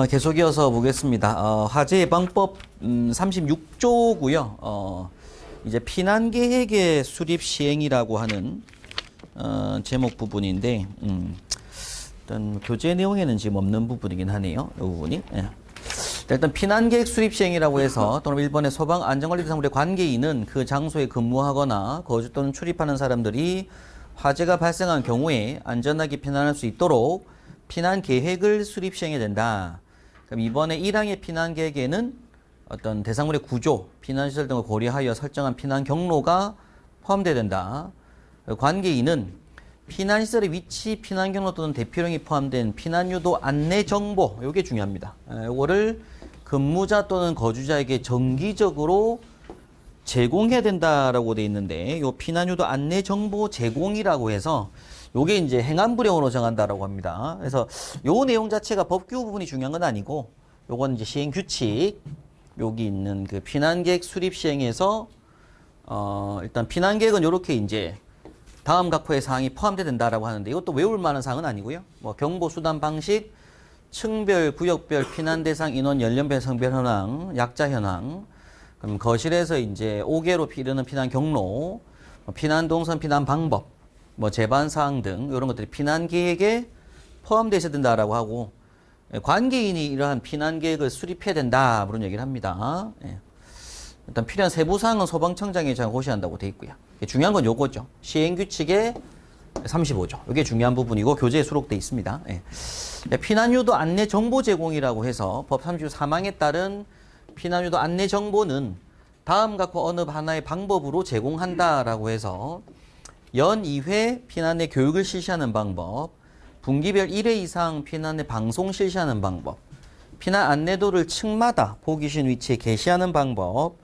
계속 이어서 보겠습니다. 화재 예방법 36조고요. 이제 피난 계획의 수립 시행이라고 하는 제목 부분인데 일단 교재 내용에는 지금 없는 부분이긴 하네요. 이 부분이. 예. 일단 피난 계획 수립 시행이라고 해서 또는 일본의 소방 안전관리 대상물의 관계인은 그 장소에 근무하거나 거주 또는 출입하는 사람들이 화재가 발생한 경우에 안전하게 피난할 수 있도록 피난 계획을 수립 시행해야 된다. 그럼 이번에 1항의 피난 계획에는 어떤 대상물의 구조, 피난시설 등을 고려하여 설정한 피난 경로가 포함되어야 된다. 관계인은 피난시설의 위치, 피난 경로 또는 대피령이 포함된 피난유도 안내 정보, 이게 중요합니다. 이거를 근무자 또는 거주자에게 정기적으로 제공해야 된다라고 되어 있는데, 이 피난유도 안내 정보 제공이라고 해서 요게 이제 행안부령으로 정한다라고 합니다. 그래서 요 내용 자체가 법규 부분이 중요한 건 아니고, 요건 이제 시행 규칙, 여기 있는 그 피난계획 수립 시행에서 일단 피난계획은 요렇게 이제 다음 각호의 사항이 포함돼야 된다라고 하는데, 이것도 외울 만한 사항은 아니고요. 뭐 경보 수단 방식, 층별, 구역별, 피난 대상 인원, 연령별, 성별 현황, 약자 현황, 그럼 거실에서 이제 5개로 이르는 피난 경로, 피난 동선, 피난 방법, 뭐 제반 사항 등 이런 것들이 피난 계획에 포함되어 있어야 된다라고 하고, 관계인이 이러한 피난 계획을 수립해야 된다 그런 얘기를 합니다. 예. 일단 필요한 세부 사항은 소방청장이 고시한다고 돼 있고요. 중요한 건 요거죠. 시행 규칙의 35조. 이게 중요한 부분이고 교재에 수록돼 있습니다. 예. 피난유도 안내 정보 제공이라고 해서 법 33항에 따른 피난유도 안내 정보는 다음 각호 어느 하나의 방법으로 제공한다라고 해서 연 2회 피난의 교육을 실시하는 방법, 분기별 1회 이상 피난의 방송 실시하는 방법, 피난 안내도를 층마다 보기 쉬운 위치에 게시하는 방법,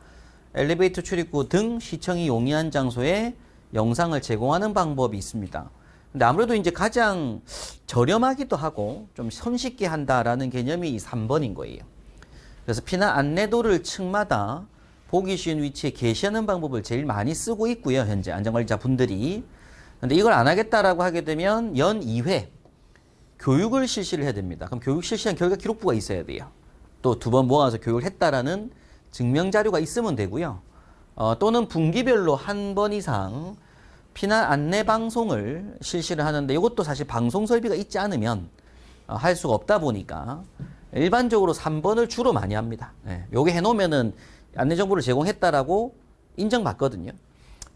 엘리베이터 출입구 등 시청이 용이한 장소에 영상을 제공하는 방법이 있습니다. 근데 아무래도 이제 가장 저렴하기도 하고 좀 손쉽게 한다라는 개념이 이 3번인 거예요. 그래서 피난 안내도를 층마다 보기 쉬운 위치에 게시하는 방법을 제일 많이 쓰고 있고요. 현재 안전관리자 분들이. 근데 이걸 안 하겠다라고 하게 되면 연 2회 교육을 실시를 해야 됩니다. 그럼 교육 실시한 결과 기록부가 있어야 돼요. 또 2번 모아서 교육을 했다라는 증명 자료가 있으면 되고요. 또는 분기별로 1번 이상 피난 안내 방송을 실시를 하는데, 이것도 사실 방송 설비가 있지 않으면 할 수가 없다 보니까 일반적으로 3번을 주로 많이 합니다. 예, 요게 해놓으면은 안내 정보를 제공했다라고 인정받거든요.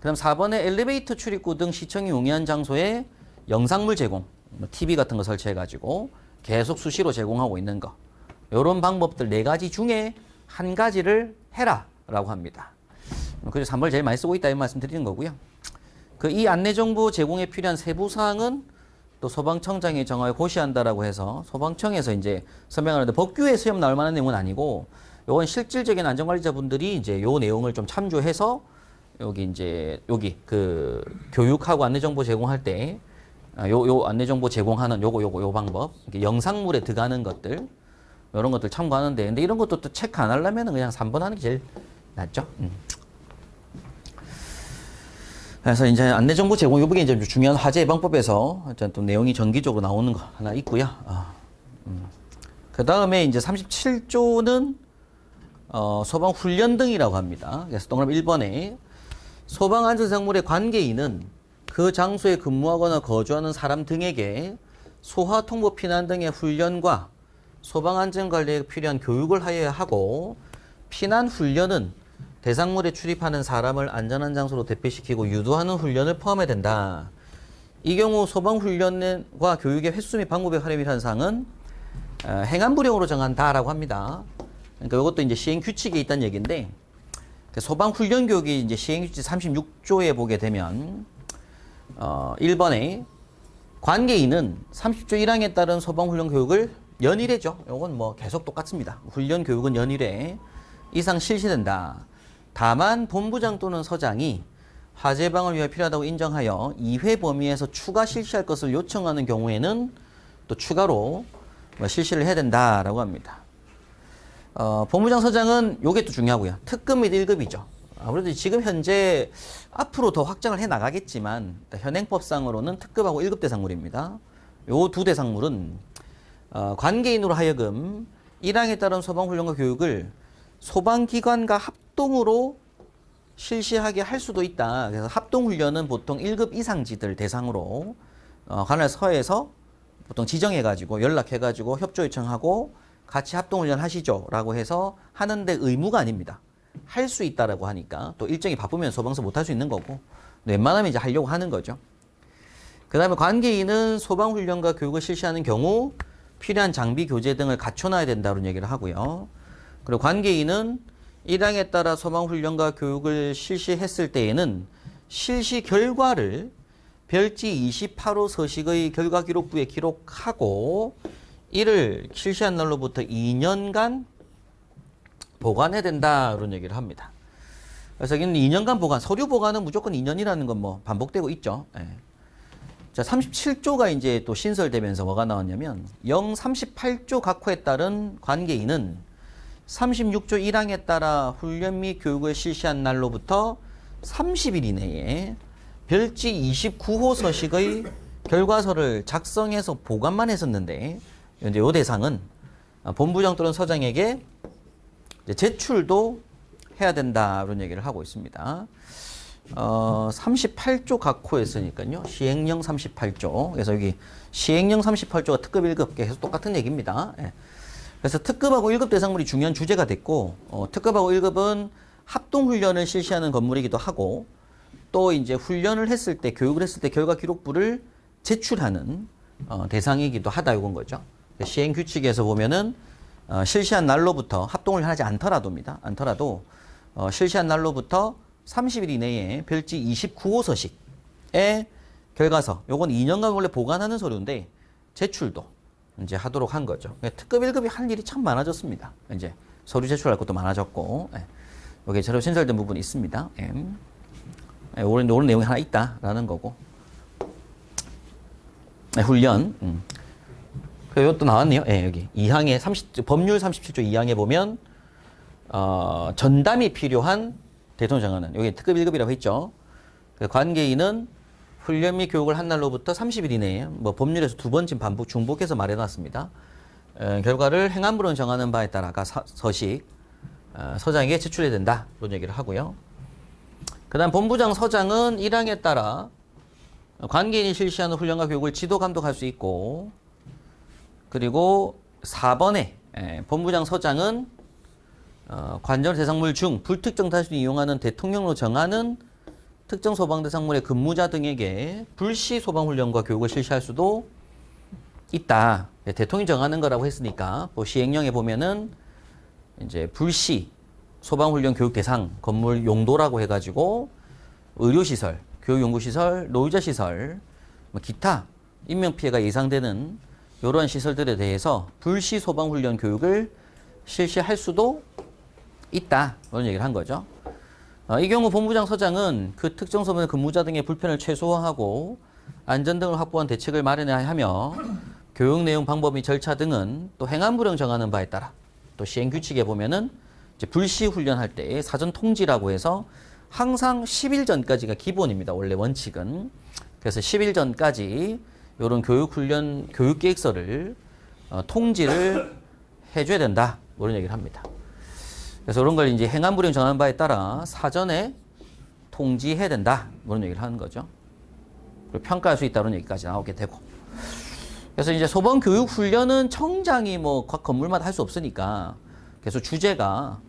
그럼 4번에 엘리베이터 출입구 등 시청이 용이한 장소에 영상물 제공, TV 같은 거 설치해가지고 계속 수시로 제공하고 있는 거. 요런 방법들 4가지 중에 한 가지를 해라 라고 합니다. 그래서 3번을 제일 많이 쓰고 있다 이 말씀 드리는 거고요. 이 안내 정보 제공에 필요한 세부 사항은 또 소방청장이 정하여 고시한다라고 해서 소방청에서 이제 설명하는데, 법규에 수업 나올 만한 내용은 아니고, 요건 실질적인 안전관리자분들이 이제 요 내용을 좀 참조해서 여기 그 교육하고 안내정보 제공할 때 요 안내정보 제공하는 요 방법, 영상물에 들어가는 것들, 요런 것들 참고하는데, 근데 이런 것도 또 체크 안 하려면 그냥 3번 하는 게 제일 낫죠. 그래서 이제 안내정보 제공, 요게 이제 중요한 화재 예방법에서 또 내용이 정기적으로 나오는 거 하나 있고요. 그 다음에 이제 37조는 소방 훈련 등이라고 합니다. 그래서 동그라미 1번에 소방 안전상물의 관계인은 그 장소에 근무하거나 거주하는 사람 등에게 소화 통보 피난 등의 훈련과 소방 안전 관리에 필요한 교육을 하여야 하고, 피난 훈련은 대상물에 출입하는 사람을 안전한 장소로 대피시키고 유도하는 훈련을 포함해야 된다. 이 경우 소방 훈련과 교육의 횟수 및 방법에 활용이라는 사항은 행안부령으로 정한다라고 합니다. 그러니까 이것도 이제 시행 규칙에 있다는 얘기인데, 소방 훈련 교육이 이제 시행 규칙 36조에 보게 되면 1번에 관계인은 30조 1항에 따른 소방 훈련 교육을 연일회죠. 이건 뭐 계속 똑같습니다. 훈련 교육은 연일회 이상 실시된다. 다만 본부장 또는 서장이 화재 예방을 위해 필요하다고 인정하여 2회 범위에서 추가 실시할 것을 요청하는 경우에는 또 추가로 실시를 해야 된다라고 합니다. 본부장 서장은 요게 또 중요하고요. 특급 및 1급이죠. 아무래도 지금 현재 앞으로 더 확장을 해 나가겠지만 현행법상으로는 특급하고 1급 대상물입니다. 요 두 대상물은 관계인으로 하여금 1항에 따른 소방훈련과 교육을 소방기관과 합동으로 실시하게 할 수도 있다. 그래서 합동훈련은 보통 1급 이상직들 대상으로 관할 서에서 보통 지정해가지고 연락해가지고 협조 요청하고 같이 합동훈련 하시죠 라고 해서 하는데 의무가 아닙니다. 할 수 있다라고 하니까 또 일정이 바쁘면 소방서 못 할 수 있는 거고 웬만하면 이제 하려고 하는 거죠. 그 다음에 관계인은 소방훈련과 교육을 실시하는 경우 필요한 장비 교재 등을 갖춰놔야 된다는 얘기를 하고요. 그리고 관계인은 1항에 따라 소방훈련과 교육을 실시했을 때에는 실시 결과를 별지 28호 서식의 결과 기록부에 기록하고 이를 실시한 날로부터 2년간 보관해야 된다 이런 얘기를 합니다. 그래서 여기는 2년간 보관, 서류 보관은 무조건 2년이라는 건 뭐 반복되고 있죠. 예. 자, 37조가 이제 또 신설되면서 뭐가 나왔냐면 38조 각호에 따른 관계인은 36조 1항에 따라 훈련 및 교육을 실시한 날로부터 30일 이내에 별지 29호 서식의 결과서를 작성해서 보관만 했었는데 이제 요 대상은 본부장 또는 서장에게 제출도 해야 된다 이런 얘기를 하고 있습니다. 38조 각호였으니까요. 시행령 38조. 그래서 여기 시행령 38조가 특급 1급 계속 똑같은 얘기입니다. 예. 그래서 특급하고 1급 대상물이 중요한 주제가 됐고 특급하고 1급은 합동훈련을 실시하는 건물이기도 하고 또 이제 훈련을 했을 때 교육을 했을 때 결과 기록부를 제출하는 대상이기도 하다 이건 거죠. 시행 규칙에서 보면은 실시한 날로부터 합동을 하지 않더라도입니다. 않더라도 실시한 날로부터 30일 이내에 별지 29호 서식의 결과서, 요건 2년간 원래 보관하는 서류인데 제출도 이제 하도록 한 거죠. 특급 1급이 할 일이 참 많아졌습니다. 이제 서류 제출할 것도 많아졌고, 여기 새로 신설된 부분이 있습니다. 오른 내용이 하나 있다라는 거고, 훈련. 이것도 나왔네요. 여기 2항에 법률 37조 2항에 보면 전담이 필요한 대통령 정하는 여기 특급 1급이라고 했죠. 관계인은 훈련 및 교육을 한 날로부터 30일 이내에 뭐 법률에서 두 번 지금 반복 중복해서 말해놨습니다. 결과를 행안부로 정하는 바에 따라 서식 서장에게 제출해야 된다 이런 얘기를 하고요. 그다음 본부장 서장은 1항에 따라 관계인이 실시하는 훈련과 교육을 지도 감독할 수 있고 그리고 4번에 본부장 서장은 관절 대상물 중 불특정 다수를 이용하는 대통령으로 정하는 특정 소방 대상물의 근무자 등에게 불시 소방훈련과 교육을 실시할 수도 있다. 대통령이 정하는 거라고 했으니까 뭐 시행령에 보면은 이제 불시 소방훈련 교육 대상 건물 용도라고 해가지고 의료시설, 교육연구시설, 노유자시설, 뭐 기타 인명피해가 예상되는 이러한 시설들에 대해서 불시 소방훈련 교육을 실시할 수도 있다. 이런 얘기를 한 거죠. 이 경우 본부장 서장은 그 특정 소방의 근무자 등의 불편을 최소화하고 안전 등을 확보한 대책을 마련해야 하며 교육 내용, 방법 및 절차 등은 또 행안부령 정하는 바에 따라 또 시행 규칙에 보면은 이제 불시 훈련할 때 사전 통지라고 해서 항상 10일 전까지가 기본입니다. 원래 원칙은. 그래서 10일 전까지 이런 교육훈련, 교육계획서를 통지를 해줘야 된다. 이런 얘기를 합니다. 그래서 그런 걸 이제 행안부령 정하는 바에 따라 사전에 통지해야 된다. 이런 얘기를 하는 거죠. 그리고 평가할 수 있다는 얘기까지 나오게 되고. 그래서 이제 소방교육훈련은 청장이 뭐 각 건물마다 할 수 없으니까 그래서 주제가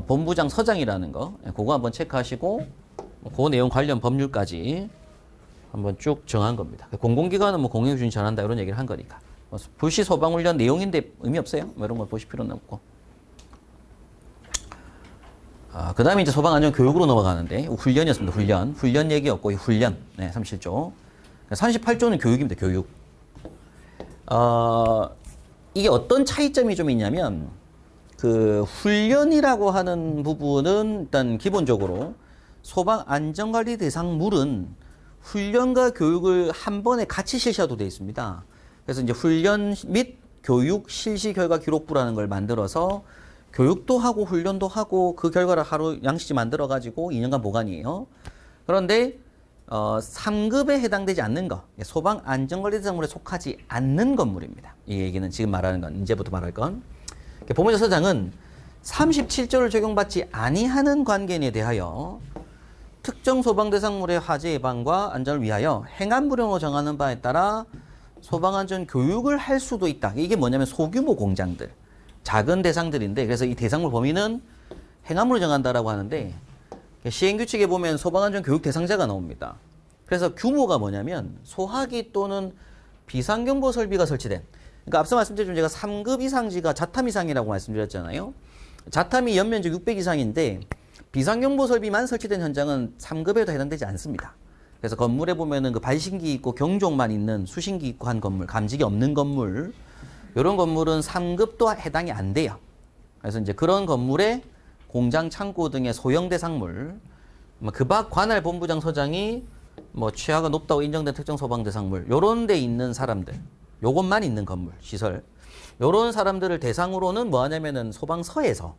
본부장 서장이라는 거 그거 한번 체크하시고 그 내용 관련 법률까지 한번 쭉 정한 겁니다. 공공기관은 뭐 공영주의 전한다 이런 얘기를 한 거니까 불시 소방훈련 내용인데 의미 없어요. 뭐 이런 걸 보실 필요는 없고. 그 다음에 이제 소방안전교육으로 넘어가는데 훈련이었습니다. 훈련 얘기였고 훈련 37조 38조는 교육입니다. 교육. 이게 어떤 차이점이 좀 있냐면 그 훈련이라고 하는 부분은 일단 기본적으로 소방 안전관리 대상물은 훈련과 교육을 한 번에 같이 실시하도록 되어 있습니다. 그래서 이제 훈련 및 교육 실시 결과 기록부라는 걸 만들어서 교육도 하고 훈련도 하고 그 결과를 하루 양식지 만들어 가지고 2년간 보관이에요. 그런데 3급에 해당되지 않는 거, 소방 안전관리 대상물에 속하지 않는 건물입니다. 이 얘기는 지금 말하는 건, 이제부터 말할 건. 법무부 서장은 37조를 적용받지 아니하는 관계인에 대하여 특정 소방 대상물의 화재 예방과 안전을 위하여 행안부령으로 정하는 바에 따라 소방안전 교육을 할 수도 있다. 이게 뭐냐면 소규모 공장들, 작은 대상들인데, 그래서 이 대상물 범위는 행안부로 정한다라고 하는데, 시행규칙에 보면 소방안전 교육 대상자가 나옵니다. 그래서 규모가 뭐냐면 소화기 또는 비상경보 설비가 설치된, 그러니까 앞서 말씀드린 제가 3급 이상지가 자탐 이상이라고 말씀드렸잖아요. 자탐이 연면적 600 이상인데 비상경보 설비만 설치된 현장은 3급에도 해당되지 않습니다. 그래서 건물에 보면은 그 발신기 있고 경종만 있는, 수신기 있고 한 건물, 감지기 없는 건물, 이런 건물은 3급도 해당이 안 돼요. 그래서 이제 그런 건물에 공장, 창고 등의 소형 대상물, 그 밖 관할 본부장 서장이 취하가 높다고 인정된 특정 소방 대상물, 요런 데 있는 사람들, 요것만 있는 건물, 시설, 요런 사람들을 대상으로는 뭐 하냐면은 소방서에서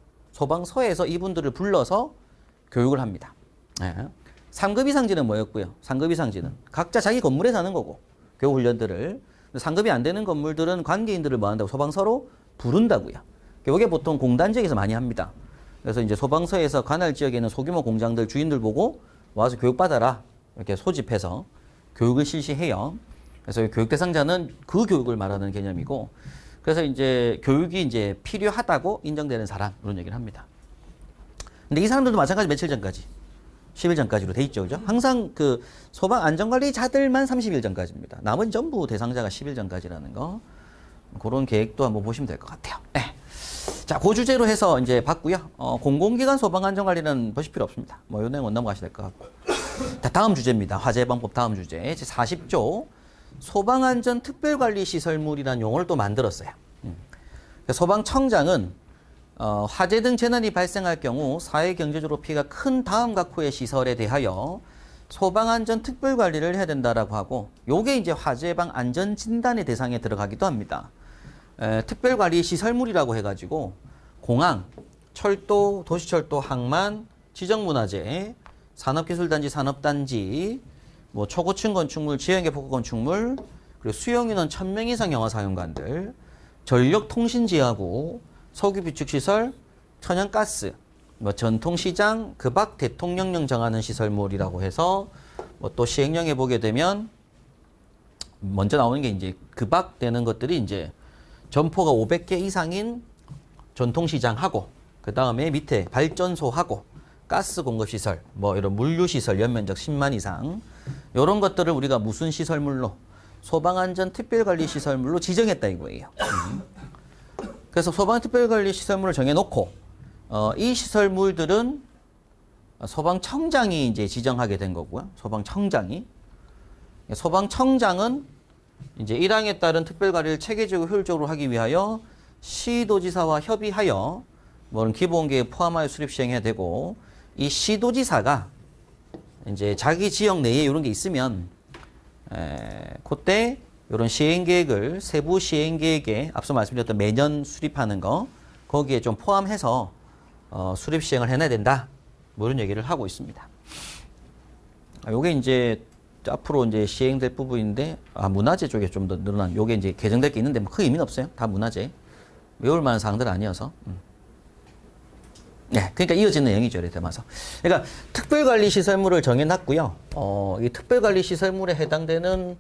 이분들을 불러서 교육을 합니다. 네. 3급 이상지는 뭐였고요? 3급 이상지는 각자 자기 건물에 사는 거고, 교육 훈련들을. 3급이 안 되는 건물들은 관계인들을 뭐 한다고? 소방서로 부른다고요. 이게 보통 공단 지역에서 많이 합니다. 그래서 이제 소방서에서 관할 지역에 있는 소규모 공장들 주인들 보고 와서 교육받아라, 이렇게 소집해서 교육을 실시해요. 그래서 교육 대상자는 그 교육을 말하는 개념이고, 그래서 이제 교육이 이제 필요하다고 인정되는 사람, 이런 얘기를 합니다. 근데 이 사람들도 마찬가지 며칠 전까지, 10일 전까지로 돼 있죠, 그죠? 항상 그 소방 안전관리자들만 30일 전까지입니다. 나머지 전부 대상자가 10일 전까지라는 거, 그런 계획도 한번 보시면 될 것 같아요. 네. 자, 그 주제로 해서 이제 봤고요. 공공기관 소방안전관리는 보실 필요 없습니다. 이 내용은 넘어가셔야 될 것 같고. 자, 다음 주제입니다. 화재예방법 다음 주제. 40조 소방안전특별관리시설물이라는 용어를 또 만들었어요. 소방청장은 화재 등 재난이 발생할 경우 사회 경제적으로 피해가 큰 다음 각호의 시설에 대하여 소방안전 특별관리를 해야 된다라고 하고, 요게 이제 화재예방 안전진단의 대상에 들어가기도 합니다. 특별관리 시설물이라고 해가지고 공항, 철도, 도시철도, 항만, 지정문화재, 산업기술단지, 산업단지, 초고층 건축물, 지형계 포크 건축물, 그리고 수용인원 1000명 이상 영화 사용관들, 전력통신지하고, 석유비축시설, 천연가스, 전통시장, 그 밖 대통령령 정하는 시설물이라고 해서 또 시행령에 보게 되면 먼저 나오는 게 이제 그 밖 되는 것들이 이제 점포가 500개 이상인 전통시장하고, 그 다음에 밑에 발전소하고, 가스 공급시설, 이런 물류시설 연면적 10만 이상, 이런 것들을 우리가 무슨 시설물로? 소방안전 특별관리시설물로 지정했다 이거예요. 그래서 소방특별관리시설물을 정해놓고, 이 시설물들은 소방청장이 이제 지정하게 된 거고요. 소방청장은 이제 1항에 따른 특별관리를 체계적으로 효율적으로 하기 위하여 시도지사와 협의하여 기본계획 포함하여 수립 시행해야 되고, 이 시도지사가 이제 자기 지역 내에 이런 게 있으면 그때 이런 시행계획을 세부 시행계획에 앞서 말씀드렸던 매년 수립하는 거, 거기에 좀 포함해서 수립 시행을 해놔야 된다, 이런 얘기를 하고 있습니다. 요게 이제 앞으로 이제 시행될 부분인데, 문화재 쪽에 좀 더 늘어난, 요게 이제 개정될 게 있는데 큰 의미는 없어요. 다 문화재. 외울 만한 사항들 아니어서. 네, 그러니까 이어지는 내용이죠, 이렇게 담아서. 그러니까 특별관리시설물을 정해놨고요. 이 특별관리시설물에 해당되는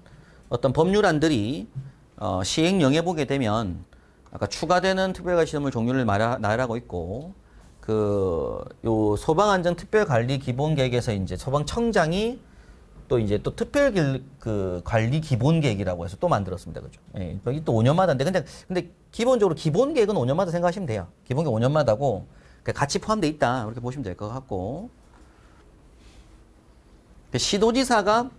어떤 법률안들이 시행령에 보게 되면 아까 추가되는 특별관리시설물 종류를 나열하고 있고, 요 소방안전 특별관리 기본계획에서 이제 소방청장이 또 이제 또 관리 기본계획이라고 해서 또 만들었습니다. 그죠? 예, 여기 또 5년마다인데, 근데 기본적으로 기본계획은 5년마다 생각하시면 돼요. 기본계획 5년마다고 같이 포함되어 있다, 이렇게 보시면 될 것 같고, 시도지사가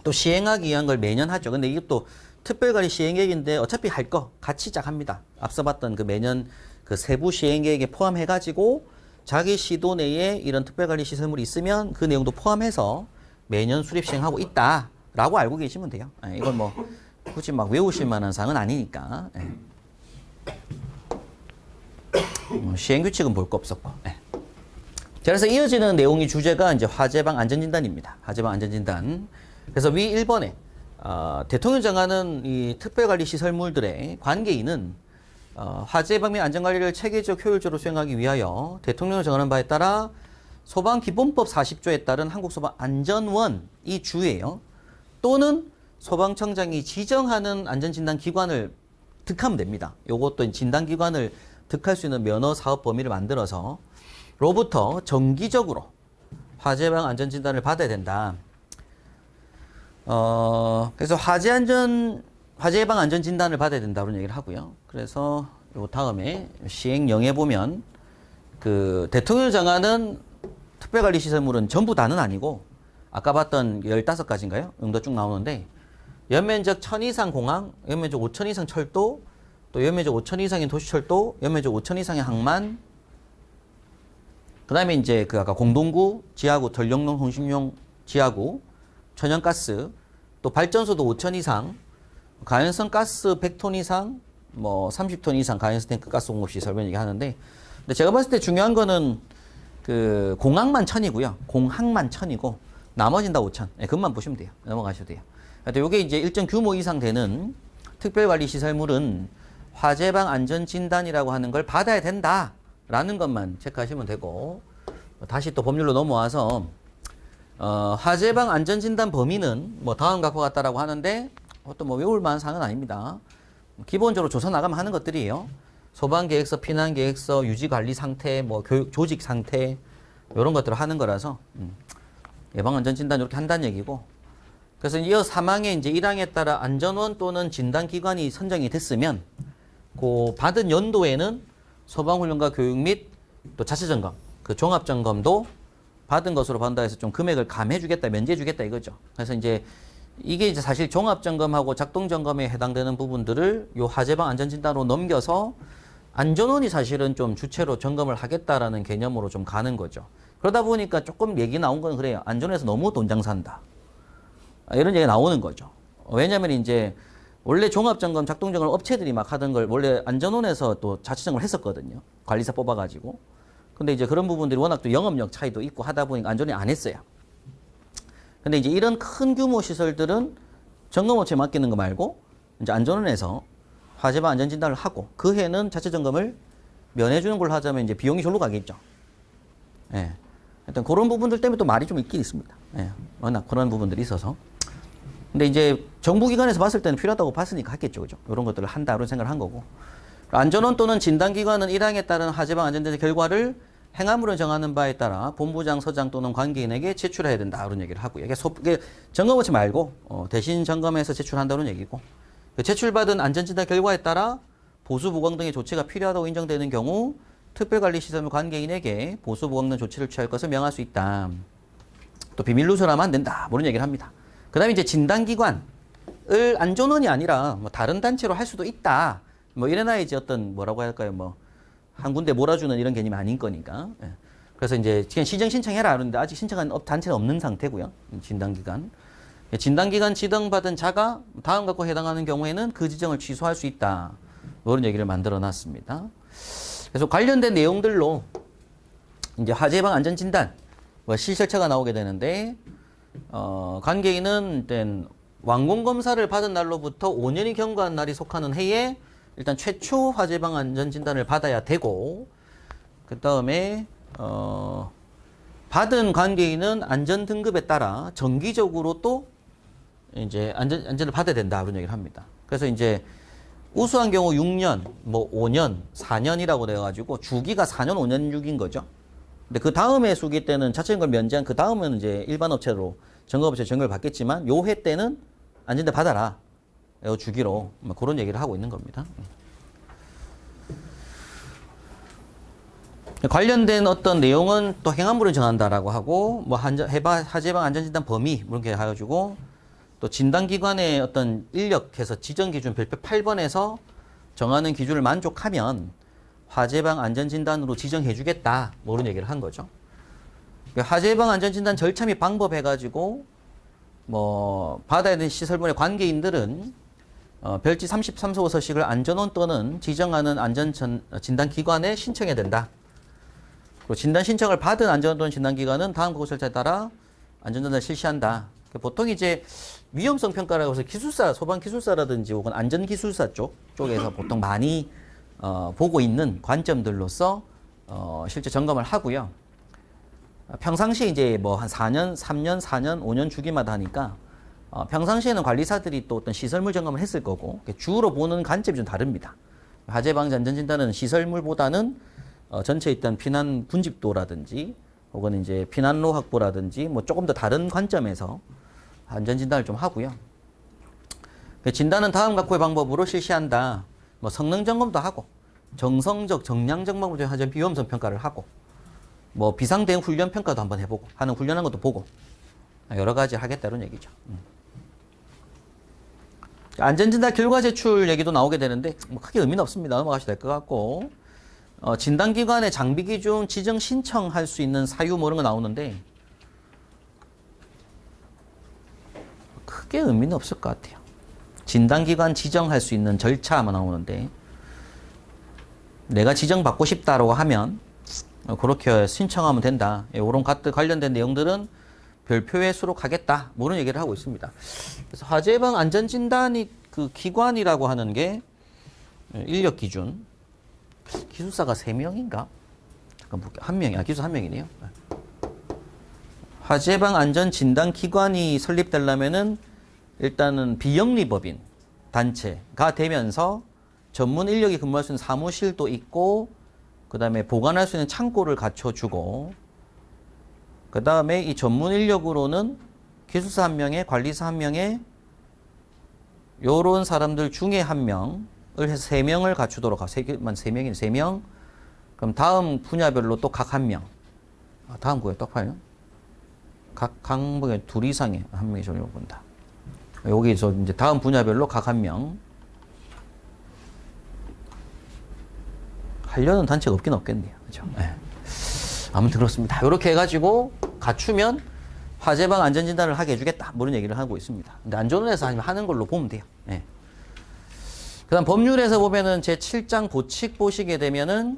또 시행하기 위한 걸 매년 하죠. 근데 이것도 특별관리 시행계획인데 어차피 할 거 같이 쫙 합니다. 앞서 봤던 그 매년 그 세부 시행계획에 포함해가지고 자기 시도 내에 이런 특별관리 시설물이 있으면 그 내용도 포함해서 매년 수립 시행하고 있다라고 알고 계시면 돼요. 이건 굳이 외우실 만한 사항은 아니니까. 시행규칙은 볼 거 없었고. 자, 그래서 이어지는 내용이 주제가 이제 화재방 안전진단입니다. 화재방 안전진단. 그래서 위 1번에 대통령 정하는 이 특별관리시설물들의 관계인은 화재방 및 안전관리를 체계적 효율적으로 수행하기 위하여 대통령을 정하는 바에 따라 소방기본법 40조에 따른 한국소방안전원이 주예요. 또는 소방청장이 지정하는 안전진단기관을 득하면 됩니다. 요것도 진단기관을 득할 수 있는 면허 사업 범위를 만들어서 로부터 정기적으로 화재방 안전진단을 받아야 된다. 그래서 화재방 안전진단을 받아야 된다고 얘기를 하고요. 그래서 요 다음에 시행령에 보면 그 대통령을 정하는 특별관리시설물은 전부 다는 아니고 아까 봤던 15가지인가요? 응도 쭉 나오는데 연면적 1000 이상 공항, 연면적 5000 이상 철도, 또 연면적 5000 이상의 도시철도, 연면적 5000 이상의 항만, 그 다음에 이제 그 아까 공동구, 지하구, 전력용, 통신용 지하구, 천연가스, 또 발전소도 5000 이상, 가연성 가스 100톤 이상, 뭐 30톤 이상 가연성 탱크 가스 공급시설 이런 얘기 하는데, 근데 제가 봤을 때 중요한 거는 그 공항만 1000이고요. 공항만 1000이고, 나머지는 다 5000. 네, 그것만 보시면 돼요. 넘어가셔도 돼요. 근데 요게 이제 일정 규모 이상 되는 특별관리시설물은 화재방 안전진단이라고 하는 걸 받아야 된다라는 것만 체크하시면 되고, 다시 또 법률로 넘어와서 화재방 안전진단 범위는 뭐 다음과 같다라고 하는데 또 뭐 외울 만한 사항은 아닙니다. 기본적으로 조사 나가면 하는 것들이에요. 소방계획서, 피난계획서, 유지관리 상태, 뭐 교육 조직 상태 이런 것들을 하는 거라서 예방안전진단 이렇게 한다는 얘기고. 그래서 이어 사망의 이제 1항에 따라 안전원 또는 진단기관이 선정이 됐으면 그 받은 연도에는 소방훈련과 교육 및 또 자체점검, 그 종합점검도 받은 것으로 본다 해서 좀 금액을 감해주겠다, 면제해주겠다 이거죠. 그래서 이제 이게 이제 사실 종합점검하고 작동점검에 해당되는 부분들을 요 화재방 안전진단으로 넘겨서 안전원이 사실은 좀 주체로 점검을 하겠다라는 개념으로 좀 가는 거죠. 그러다 보니까 조금 얘기 나온 건 그래요. 안전원에서 너무 돈 장사한다. 이런 얘기가 나오는 거죠. 왜냐면 이제 원래 종합점검, 작동점검 업체들이 막 하던 걸 원래 안전원에서 또 자체점검을 했었거든요. 관리사 뽑아가지고. 근데 이제 그런 부분들이 워낙 또 영업력 차이도 있고 하다 보니까 안전이 안 했어요. 근데 이제 이런 큰 규모 시설들은 점검업체에 맡기는 거 말고 이제 안전원에서 화재방 안전진단을 하고 그 해는 자체 점검을 면해주는 걸로 하자면 이제 비용이 절로 가겠죠. 예. 일단 그런 부분들 때문에 또 말이 좀 있긴 있습니다. 예. 워낙 그런 부분들이 있어서. 근데 이제 정부기관에서 봤을 때는 필요하다고 봤으니까 했겠죠. 그죠? 이런 것들을 한다, 이런 생각을 한 거고. 안전원 또는 진단기관은 1항에 따른 화재방 안전대 결과를 행함으로 정하는 바에 따라 본부장, 서장 또는 관계인에게 제출해야 된다. 이런 얘기를 하고요. 이게 점검업체 말고 대신 점검해서 제출한다는 얘기고. 그 제출받은 안전진단 결과에 따라 보수 보강 등의 조치가 필요하다고 인정되는 경우 특별관리시설물 관계인에게 보수 보강 등 조치를 취할 것을 명할 수 있다. 또 비밀 누설하면 안 된다. 이런 얘기를 합니다. 그 다음에 이제 진단기관을 안전원이 아니라 뭐 다른 단체로 할 수도 있다. 뭐 이래놔야지 어떤 뭐라고 할까요? 뭐 한 군데 몰아주는 이런 개념이 아닌 거니까. 예. 그래서 이제 그냥 시정 신청해라 그러는데 아직 신청한 단체는 없는 상태고요. 진단기관. 진단기관 지정받은 자가 다음 갖고 해당하는 경우에는 그 지정을 취소할 수 있다. 이런 얘기를 만들어 놨습니다. 그래서 관련된 내용들로 이제 화재방 안전진단 뭐 실절차가 나오게 되는데 관계인은 일단 완공검사를 받은 날로부터 5년이 경과한 날이 속하는 해에 일단 최초 화재방 안전진단을 받아야 되고, 그 다음에 받은 관계인은 안전등급에 따라 정기적으로 또 이제 안전을 받아야 된다 그런 얘기를 합니다. 그래서 이제 우수한 경우 6년, 뭐 5년, 4년이라고 돼가지고 주기가 4년, 5년, 6인 거죠. 근데 그 다음에 수기 때는 자체점검 면제한 그 다음은 이제 일반 업체로 점검업체 점검을 받겠지만 요 회 때는 안전대 받아라. 요 주기로 뭐 그런 얘기를 하고 있는 겁니다. 관련된 어떤 내용은 또 행안부를 정한다라고 하고 뭐 화재방 안전진단 범위 이렇게 해가지고 또 진단기관의 어떤 인력해서 지정기준 별표 8번에서 정하는 기준을 만족하면 화재방 안전진단으로 지정해주겠다. 뭐 이런 얘기를 한 거죠. 화재방 안전진단 절차 및 방법 해가지고 뭐 받아야 되는 시설물의 관계인들은 별지 33소 서식을 안전원 또는 지정하는 안전진단기관에 신청해야 된다. 그리고 진단 신청을 받은 안전운전 진단기관은 다음 그것 절차에 따라 안전진단을 실시한다. 보통 이제 위험성 평가라고 해서 기술사, 소방기술사라든지 혹은 안전기술사 쪽에서 보통 많이 보고 있는 관점들로서 실제 점검을 하고요. 평상시에 이제 뭐 한 4년, 3년, 4년, 5년 주기마다 하니까 평상시에는 관리사들이 또 어떤 시설물 점검을 했을 거고 주로 보는 관점이 좀 다릅니다. 화재 방지 안전진단은 시설물보다는 전체 일단 피난 분집도라든지 혹은 이제 피난로 확보라든지 뭐 조금 더 다른 관점에서 안전진단을 좀 하고요. 진단은 다음 각호의 방법으로 실시한다. 뭐 성능 점검도 하고 정성적, 정량적 방법으로 하전 비위험성 평가를 하고 뭐 비상 대응 훈련 평가도 한번 해보고 하는 훈련한 것도 보고 여러 가지 하겠다는 얘기죠. 안전진단 결과 제출 얘기도 나오게 되는데 뭐 크게 의미는 없습니다. 넘어가셔도 될 것 같고 진단기관의 장비 기준 지정 신청할 수 있는 사유 뭐 이런 거 나오는데 크게 의미는 없을 것 같아요. 진단기관 지정할 수 있는 절차만 나오는데 내가 지정받고 싶다라고 하면 그렇게 신청하면 된다. 이런 관련된 내용들은 별표에 수록하겠다. 뭐 이런 얘기를 하고 있습니다. 그래서 화재 예방 안전진단이 그 기관이라고 하는 게 인력 기준 기술사가 3명인가? 잠깐 볼게요. 1명이야. 기술 1명이네요. 화재 예방 안전 진단 기관이 설립되려면은 일단은 비영리법인 단체가 되면서 전문 인력이 근무할 수 있는 사무실도 있고 그다음에 보관할 수 있는 창고를 갖춰주고 그다음에 이 전문 인력으로는 기술사 1명에 관리사 1명에 요런 사람들 중에 1명을 해서 3명을 갖추도록 하고 3명이네 3명 그럼 다음 분야별로 또 각 1명 다음 거에 딱 봐요. 각 항목에 2 이상의 1명이 전용을 본다. 여기서 이제 다음 분야별로 각 1명 하려는 단체가 없긴 없겠네요. 그렇죠? 네. 아무튼 그렇습니다. 이렇게 해가지고 갖추면 화재방 안전진단을 하게 해주겠다. 뭐 이런 얘기를 하고 있습니다. 근데 안전원에서 하는 걸로 보면 돼요. 네. 그 다음 법률에서 보면은 제7장 보칙 보시게 되면은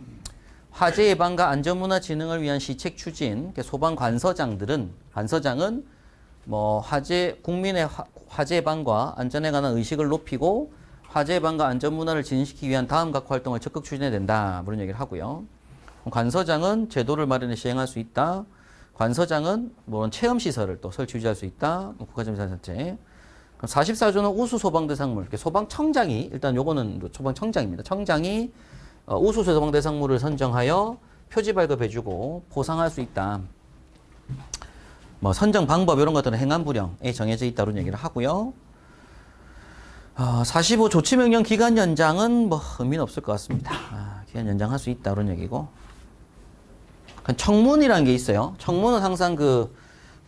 화재 예방과 안전문화 진흥을 위한 시책 추진, 소방관서장은 뭐 국민의 화재 예방과 안전에 관한 의식을 높이고 화재 예방과 안전문화를 진행시키기 위한 다음 각 활동을 적극 추진해야 된다. 그런 얘기를 하고요. 관서장은 제도를 마련해 시행할 수 있다. 관서장은 뭐 체험시설을 또 설치 유지할 수 있다. 국가재생산체. 44조는 우수 소방대상물. 소방청장이 일단 요거는 소방청장입니다. 청장이 우수 소방대상물을 선정하여 표지 발급해주고 보상할 수 있다. 뭐 선정 방법 이런 것들은 행안부령에 정해져 있다는 얘기를 하고요. 45 조치명령 기간 연장은 뭐 의미는 없을 것 같습니다. 기간 연장할 수 있다 그런 얘기고. 청문이라는 게 있어요. 청문은 항상 그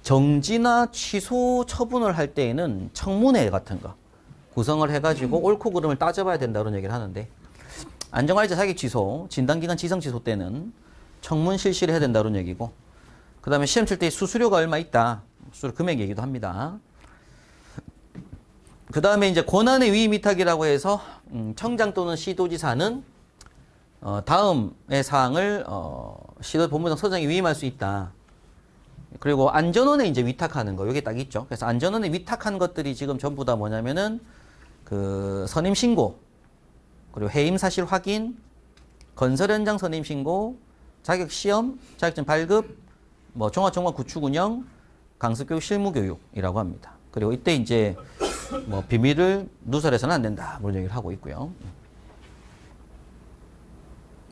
정지나 취소 처분을 할 때에는 청문회 같은 거 구성을 해가지고 옳고 그름을 따져봐야 된다 그런 얘기를 하는데 안전관리자 자격 취소, 진단기관 지정 취소 때는 청문 실시를 해야 된다 그런 얘기고 그 다음에 시험 칠 때 수수료가 얼마 있다. 수수료 금액 얘기도 합니다. 그 다음에 이제 권한의 위임 위탁이라고 해서 청장 또는 시도지사는 다음의 사항을 시도본부장 서장이 위임할 수 있다. 그리고 안전원에 이제 위탁하는 거 여기 딱 있죠. 그래서 안전원에 위탁한 것들이 지금 전부 다 뭐냐면은 그 선임 신고 그리고 해임 사실 확인, 건설 현장 선임 신고, 자격 시험, 자격증 발급, 뭐 종합정보 구축 운영, 강습교육 실무교육이라고 합니다. 그리고 이때 이제 뭐 비밀을 누설해서는 안 된다. 뭐 얘기를 하고 있고요.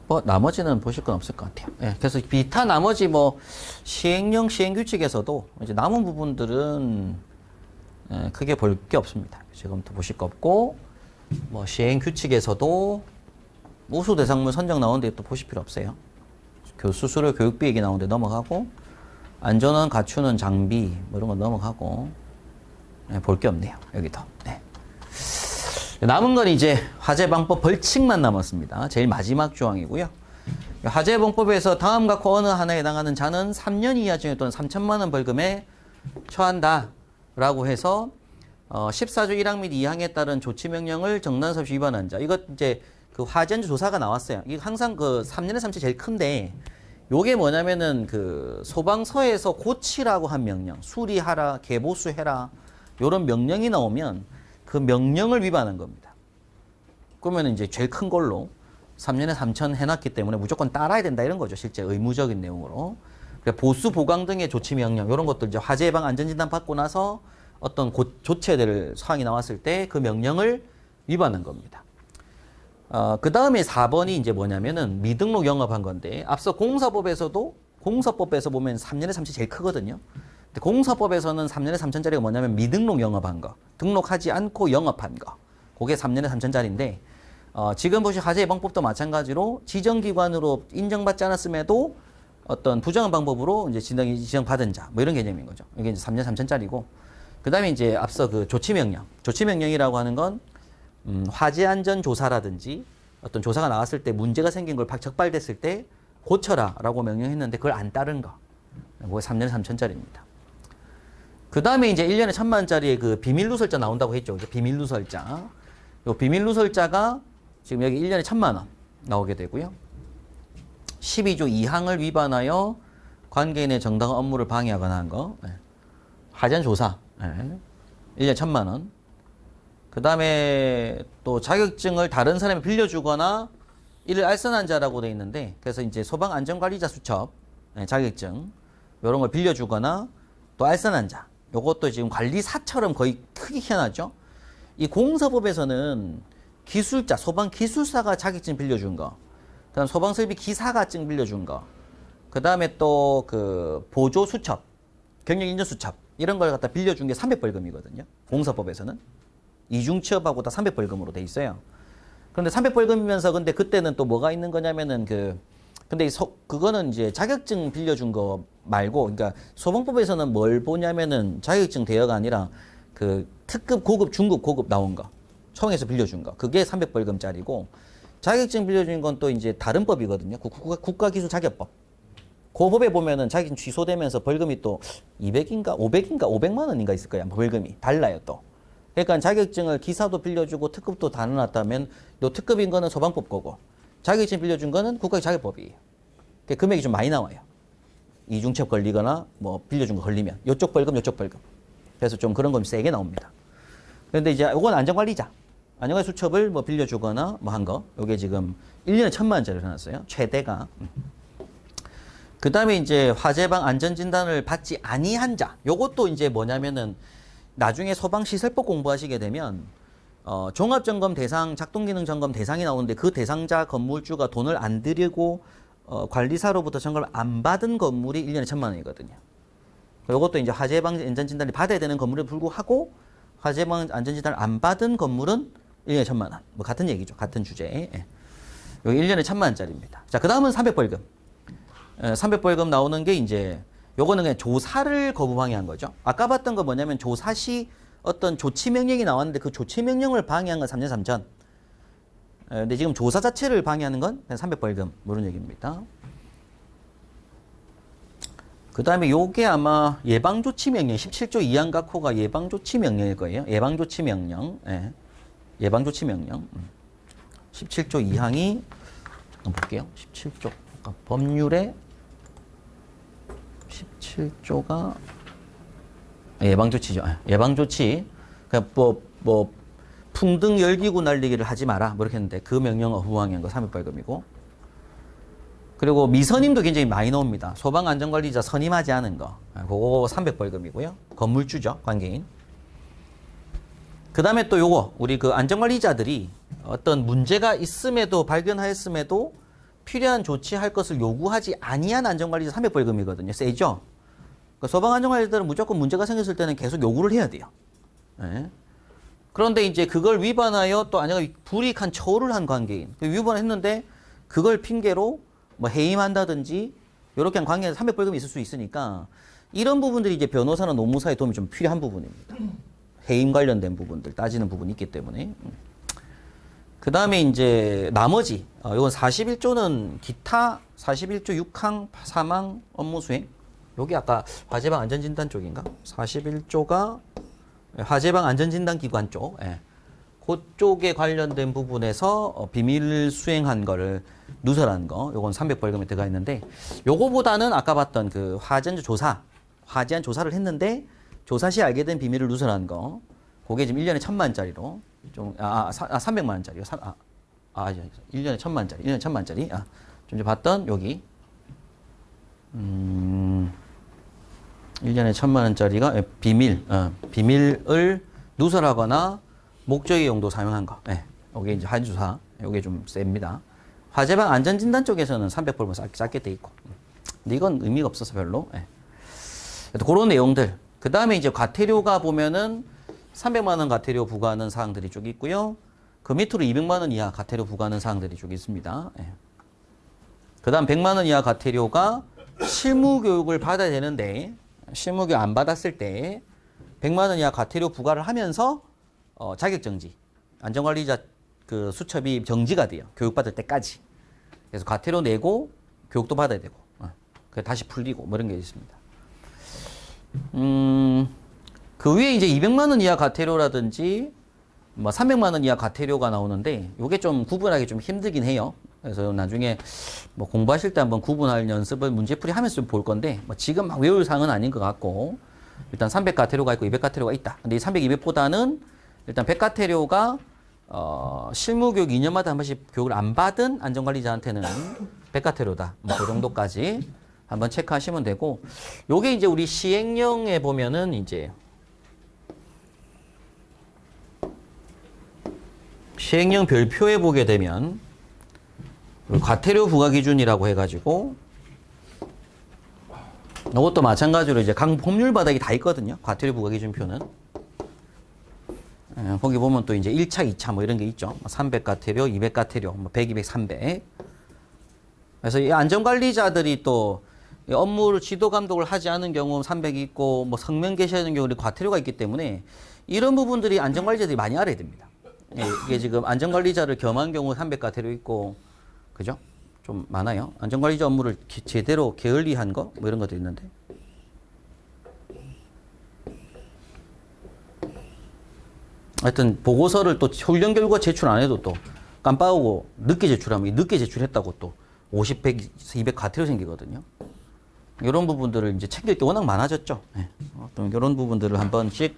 뭐 나머지는 보실 건 없을 것 같아요. 예, 그래서 기타 나머지 뭐 시행령 시행규칙에서도 이제 남은 부분들은 크게 볼 게 없습니다. 지금부터 보실 거 없고 뭐 시행규칙에서도 우수 대상물 선정 나오는데 또 보실 필요 없어요. 수수료 교육비 얘기 나오는데 넘어가고 안전원 갖추는 장비 뭐 이런 거 넘어가고 볼 게 없네요. 여기도. 네. 남은 건 이제 화재방법 벌칙만 남았습니다. 제일 마지막 조항이고요. 화재방법에서 다음 각 어느 하나에 해당하는 자는 3년 이하 징역 또는 3천만 원 벌금에 처한다. 라고 해서 14조 1항 및 2항에 따른 조치명령을 정당성 없이 위반한 자. 이것 이제 그 화재안전 조사가 나왔어요. 이게 항상 그 3년에 3치 제일 큰데 요게 뭐냐면은 그 소방서에서 고치라고 한 명령, 수리하라, 개보수해라 요런 명령이 나오면 그 명령을 위반한 겁니다. 그러면 이제 제일 큰 걸로 3년에 3천 해놨기 때문에 무조건 따라야 된다 이런 거죠. 실제 의무적인 내용으로. 보수, 보강 등의 조치 명령 이런 것들 이제 화재 예방 안전진단 받고 나서 어떤 조치해야 될 사항이 나왔을 때 그 명령을 위반한 겁니다. 그 다음에 4번이 이제 뭐냐면은 미등록 영업한 건데 앞서 공사법에서도 공사법에서 보면 3년에 3천 제일 크거든요. 근데 공사법에서는 3년에 3천짜리가 뭐냐면 미등록 영업한 거, 등록하지 않고 영업한 거. 그게 3년에 3천짜리인데 지금 보신 화재예방법도 마찬가지로 지정기관으로 인정받지 않았음에도 어떤 부정한 방법으로 이제 지정받은 자, 뭐 이런 개념인 거죠. 이게 이제 3년 3천짜리고. 그 다음에 이제 앞서 그 조치명령. 조치명령이라고 하는 건, 화재안전조사라든지 어떤 조사가 나왔을 때 문제가 생긴 걸 적발됐을 때 고쳐라 라고 명령했는데 그걸 안 따른 거. 그게 3년 3천짜리입니다. 그 다음에 이제 1년에 1,000만원짜리의 그 비밀누설자 나온다고 했죠. 비밀누설자. 요 비밀누설자가 지금 여기 1년에 1,000만원 나오게 되고요. 12조 2항을 위반하여 관계인의 정당한 업무를 방해하거나 한 거. 화재조사. 1년에 1,000만원. 그 다음에 또 자격증을 다른 사람이 빌려주거나 이를 알선한 자라고 되어 있는데 그래서 이제 소방안전관리자 수첩, 자격증 이런 걸 빌려주거나 또 알선한 자. 요것도 지금 관리사처럼 거의 크게 희한하죠. 이 공사법에서는 기술자, 소방기술사가 자격증 빌려준 거, 그 다음 소방설비 기사가 증 빌려준 거, 그 다음에 또 그 보조수첩, 경력인정수첩 이런 걸 갖다 빌려준 게 300벌금이거든요. 공사법에서는. 이중취업하고 다 300벌금으로 돼 있어요. 그런데 300벌금이면서 근데 그때는 또 뭐가 있는 거냐면은 근데 그거는 이제 자격증 빌려준 거 말고, 그러니까 소방법에서는 뭘 보냐면은 자격증 대여가 아니라 그 특급, 고급, 중급, 고급 나온 거. 청에서 빌려준 거. 그게 300벌금짜리고, 자격증 빌려준 건 또 이제 다른 법이거든요. 국가기술자격법. 그 법에 보면은 자격증 취소되면서 벌금이 또 200인가 500인가 500만 원인가 있을 거예요. 벌금이. 달라요, 또. 그러니까 자격증을 기사도 빌려주고 특급도 다 넣어놨다면 요 특급인 거는 소방법 거고 자격증 빌려준 거는 국가기술자격법이에요. 금액이 좀 많이 나와요. 이중첩 걸리거나 뭐 빌려준 거 걸리면 요쪽 벌금 요쪽 벌금. 그래서 좀 그런 건 세게 나옵니다. 그런데 이제 요건 안전관리자. 안전관리 수첩을 뭐 빌려주거나 뭐 한 거. 요게 지금 1년에 1,000만원짜리 해놨어요. 최대가. 그 다음에 이제 화재방 안전진단을 받지 아니한 자. 요것도 이제 뭐냐면은 나중에 소방시설법 공부하시게 되면 종합점검 대상, 작동기능 점검 대상이 나오는데 그 대상자 건물주가 돈을 안 들이고 관리사로부터 점검을 안 받은 건물이 1년에 1,000만원이거든요. 이것도 이제 화재방 안전진단을 받아야 되는 건물에 불구하고 화재방 안전진단을 안 받은 건물은 1년에 1,000만원. 뭐 같은 얘기죠. 같은 주제. 여기 1년에 1,000만원짜리입니다. 자, 그 다음은 300벌금. 300벌금 나오는 게 이제 요거는 그냥 조사를 거부방해한 거죠. 아까 봤던 거 뭐냐면 조사 시 어떤 조치 명령이 나왔는데 그 조치 명령을 방해한 건 3년 3천. 근데 지금 조사 자체를 방해하는 건 그냥 300벌금. 뭐 이런 얘기입니다. 그 다음에 요게 아마 예방조치 명령 17조 2항 각호가 예방조치 명령일 거예요. 예방조치 명령. 예. 예방조치 명령. 17조 2항이 잠깐 볼게요. 17조. 그러니까 법률에 17조가 예방조치죠. 예방조치. 그러니까 뭐 풍등 열기구 날리기를 하지 마라. 뭐 이렇게 했는데 그 명령을 후항한 거 300벌금이고. 그리고 미선임도 굉장히 많이 나옵니다. 소방안전관리자 선임하지 않은 거. 그거 300벌금이고요. 건물주죠. 관계인. 그 다음에 또 요거 우리 그 안전관리자들이 어떤 문제가 있음에도 발견하였음에도 필요한 조치할 것을 요구하지 아니한 안전관리자 300벌금이거든요. 세죠? 그러니까 소방안전관리자들은 무조건 문제가 생겼을 때는 계속 요구를 해야 돼요. 네. 그런데 이제 그걸 위반하여 또 안전관리 불이익한 처우를 한 관계인. 위반을 했는데 그걸 핑계로 뭐 해임한다든지 이렇게 한 관계에 300벌금이 있을 수 있으니까 이런 부분들이 이제 변호사나 노무사의 도움이 좀 필요한 부분입니다. 해임 관련된 부분들 따지는 부분이 있기 때문에. 그 다음에 이제 나머지 이건 41조는 기타 41조 6항 사망 업무 수행. 여기 아까 화재방 안전진단 쪽인가? 41조가 화재방 안전진단 기관 쪽. 예. 그쪽에 관련된 부분에서 비밀 수행한 거를 누설한 거, 요건 300벌금에 들어가 있는데, 요거보다는 아까 봤던 그 화재안 조사를 했는데, 조사 시 알게 된 비밀을 누설한 거, 그게 지금 1년에 1,000만짜리로, 300만원짜리요. 1년에 1,000만짜리. 1년에 1,000만짜리. 좀 전에 봤던 여기. 1년에 1,000만원짜리가 비밀을 누설하거나 목적의 용도 사용한 거. 요게 이제 화재조사. 요게 좀 셉니다. 화재방 안전진단 쪽에서는 300벌금 작게 돼 있고. 근데 이건 의미가 없어서 별로. 그런 내용들. 그 다음에 이제 과태료가 보면은 300만원 과태료 부과하는 사항들이 쭉 있고요. 그 밑으로 200만원 이하 과태료 부과하는 사항들이 쭉 있습니다. 그 다음 100만원 이하 과태료가 실무교육을 받아야 되는데, 실무교육 안 받았을 때 100만원 이하 과태료 부과를 하면서 자격정지, 안전관리자 그 수첩이 정지가 돼요. 교육받을 때까지. 그래서 과태료 내고 교육도 받아야 되고, 다시 풀리고 뭐 이런 게 있습니다. 그 위에 이제 200만원 이하 과태료라든지 뭐 300만원 이하 과태료가 나오는데, 요게 좀 구분하기 좀 힘들긴 해요. 그래서 나중에 뭐 공부하실 때 한번 구분할 연습을 문제풀이 하면서 좀 볼 건데, 뭐 지금 막 외울 사항은 아닌 것 같고, 일단 300 과태료가 있고 200 과태료가 있다. 근데 이 300, 200보다는 일단 100 과태료가 실무교육 2년마다 한 번씩 교육을 안 받은 안전관리자한테는 100 과태료다. 뭐 그 정도까지 한번 체크하시면 되고, 요게 이제 우리 시행령에 보면은 이제 시행령 별표에 보게 되면 과태료 부과 기준이라고 해가지고, 이것도 마찬가지로 이제 각 법률 바닥이 다 있거든요. 과태료 부과 기준표는. 거기 보면 또 이제 1차, 2차 뭐 이런 게 있죠. 300 과태료, 200 과태료, 뭐 100, 200, 300. 그래서 이 안전관리자들이 또 업무를 지도 감독을 하지 않은 경우 300이 있고, 뭐 성명 게시하는 경우 과태료가 있기 때문에 이런 부분들이 안전관리자들이 많이 알아야 됩니다. 이게 지금 안전관리자를 겸한 경우 300 과태료 있고, 그죠? 좀 많아요. 안전관리자 업무를 제대로 게을리한 거, 뭐 이런 것도 있는데. 하여튼 보고서를 또 훈련 결과 제출 안 해도 또 깜빡하고 늦게 제출하면 늦게 제출했다고 또 50, 100, 200 과태료 생기거든요. 이런 부분들을 이제 챙길 게 워낙 많아졌죠. 어떤 이런 부분들을 한 번씩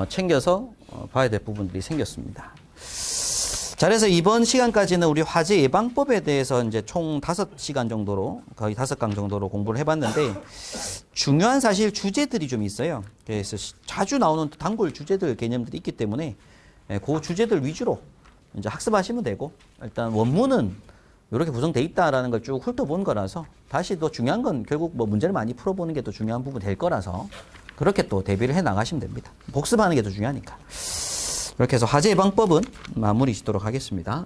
챙겨서 봐야 될 부분들이 생겼습니다. 자, 그래서 이번 시간까지는 우리 화재 예방법에 대해서 이제 총 5시간 정도로, 거의 5강 정도로 공부를 해봤는데, 중요한 사실 주제들이 좀 있어요. 그래서 자주 나오는 단골 주제들 개념들이 있기 때문에, 그 주제들 위주로 이제 학습하시면 되고, 일단 원문은 이렇게 구성되어 있다라는 걸 쭉 훑어본 거라서, 다시 또 중요한 건 결국 뭐 문제를 많이 풀어보는 게 또 중요한 부분이 될 거라서, 그렇게 또 대비를 해 나가시면 됩니다. 복습하는 게 더 중요하니까. 이렇게 해서 화재 예방법은 마무리 짓도록 하겠습니다.